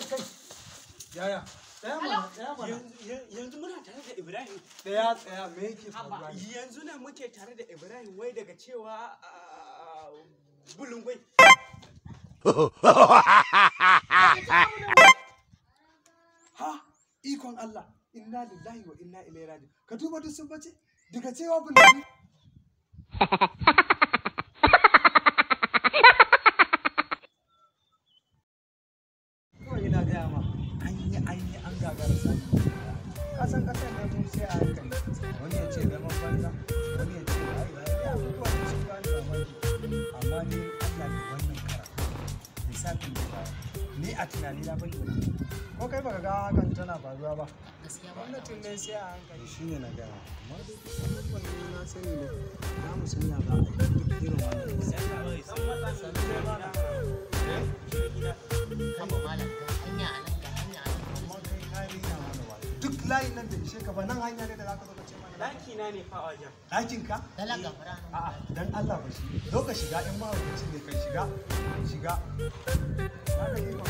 kai. Yaya? Tsaya mana. Yanzu muna tare da Ibrahim. Tsaya me yake faruwa? Yanzu ne muke tare da Ibrahim wai daga cewa bulungwai. Ha, ikon Allah. Inna lillahi wa inna ilaihi raji'un. Ka duba duk sun bace? Daga cewa bulungwai. Ina gaya ma an gagara sani. Kasan kasar na mun sai a hankali. Wani ya ce zaman banza, wani ya ce ai abubuwa da sun gani mamaki. Amma dai Allah da wannan karatu lissafin da ba ni a tunani na ban tuna. Ko kai baka ga hakan tana faruwa ba? Gwamnatin ne sai a hankali shine na gaya. Amma dai abubuwan ne na sani ne. Za mu sanya ba a duk irin wannan. Sannan dai ba na. Haba malam ga hanya a nan ga hanya a nan. Amma kai kari na mana ba. Duk layin nan da ishe ka ba nan hanya ne da zaka zo ka ce mana. Daki na ne fa wajen. Ɗakin ka? Dala gafara. A'a dan Allah ba shi. Zo ka shiga in ma hukunci ne kai shiga. Shiga. Haka yi ma.